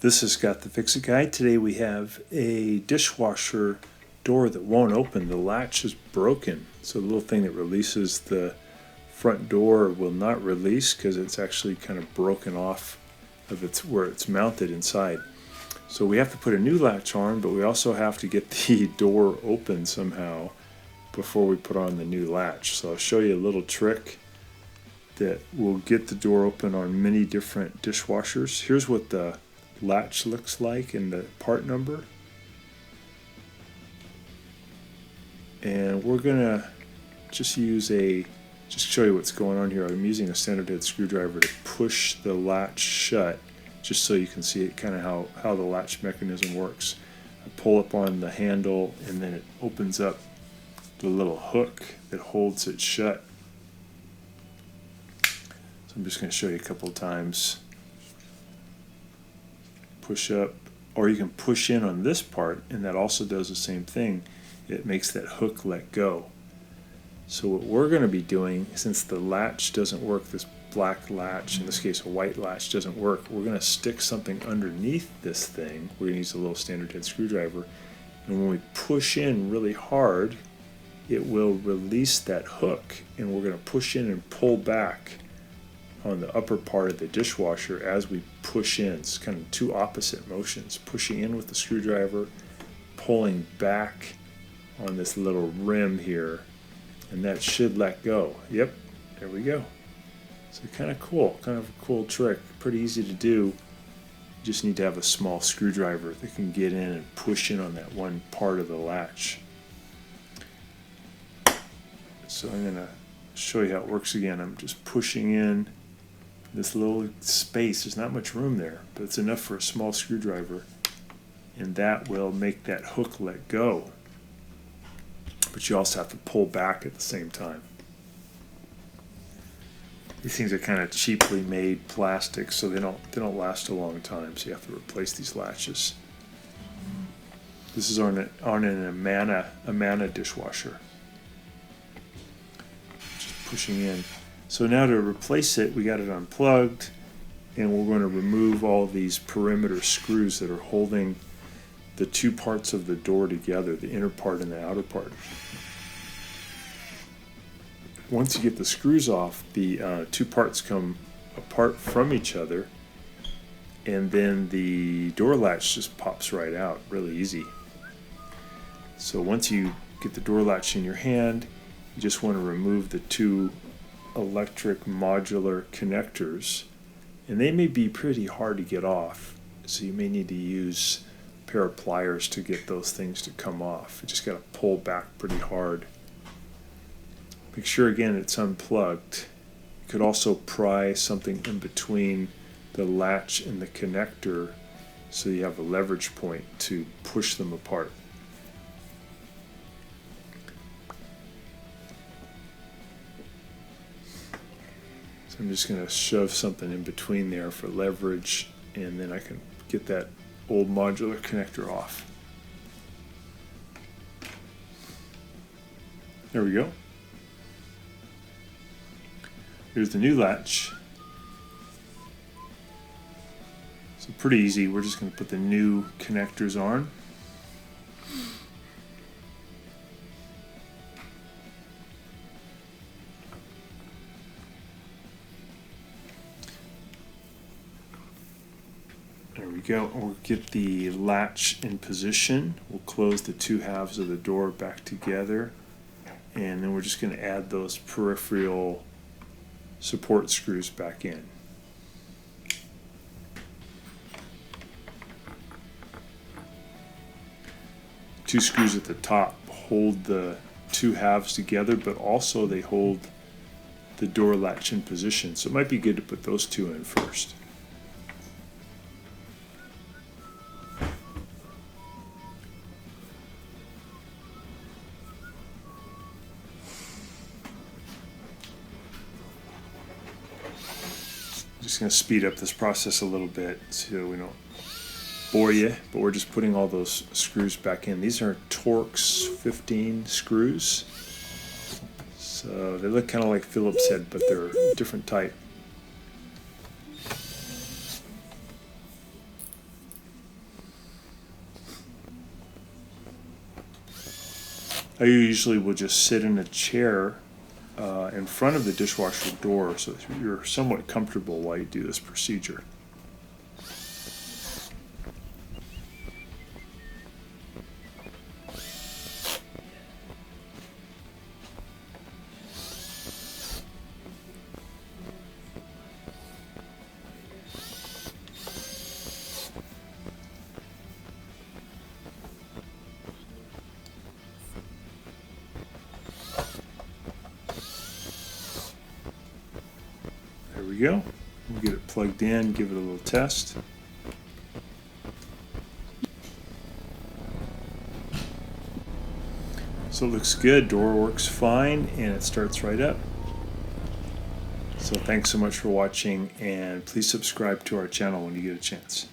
This is Got the Fix It Guide. Today we have a dishwasher door that won't open. The latch is broken. So the little thing that releases the front door will not release because it's actually kind of broken off of where it's mounted inside. So we have to put a new latch on, but we also have to get the door open somehow before we put on the new latch. So I'll show you a little trick that will get the door open on many different dishwashers. Here's what the latch looks like and the part number. And we're gonna just show you what's going on here. I'm using a standard head screwdriver to push the latch shut, just so you can see it kind of how the latch mechanism works. I pull up on the handle and then it opens up the little hook that holds it shut. So I'm just going to show you a couple of times. Push up, or you can push in on this part and that also does the same thing. It makes that hook let go. So what we're going to be doing, since the latch doesn't work, this black latch, in this case a white latch, doesn't work, we're going to stick something underneath this thing. We're going to use a little standard head screwdriver, and when we push in really hard, it will release that hook, and we're going to push in and pull back on the upper part of the dishwasher as we push in. It's kind of two opposite motions, pushing in with the screwdriver, pulling back on this little rim here, and that should let go. Yep, there we go. So kind of cool, kind of a cool trick, pretty easy to do. You just need to have a small screwdriver that can get in and push in on that one part of the latch. So I'm going to show you how it works again. I'm just pushing in this little space. There's not much room there, but it's enough for a small screwdriver, and that will make that hook let go. But you also have to pull back at the same time. These things are kind of cheaply made plastic, so they don't last a long time, so you have to replace these latches. This is on an Amana dishwasher. Just pushing in. So now to replace it, we got it unplugged, and we're going to remove all these perimeter screws that are holding the two parts of the door together, the inner part and the outer part. Once you get the screws off, the two parts come apart from each other, and then the door latch just pops right out, really easy. So once you get the door latch in your hand, you just want to remove the two electric modular connectors, and they may be pretty hard to get off, so you may need to use a pair of pliers to get those things to come off. You just got to pull back pretty hard. Make sure again it's unplugged. You could also pry something in between the latch and the connector so you have a leverage point to push them apart. So I'm just going to shove something in between there for leverage, and then I can get that old modular connector off. There we go. Here's the new latch. So pretty easy. We're just going to put the new connectors on. There we go. We'll get the latch in position. We'll close the two halves of the door back together, and then we're just going to add those peripheral support screws back in. Two screws at the top hold the two halves together, but also they hold the door latch in position, so it might be good to put those two in first. Just going to speed up this process a little bit so we don't bore you, but we're just putting all those screws back in. These are Torx 15 screws, so they look kind of like Phillips head, but they're a different type. I usually will just sit in a chair in front of the dishwasher door so that you're somewhat comfortable while you do this procedure. There we go. We'll get it plugged in, give it a little test. So it looks good, door works fine, and it starts right up. So thanks so much for watching, and please subscribe to our channel when you get a chance.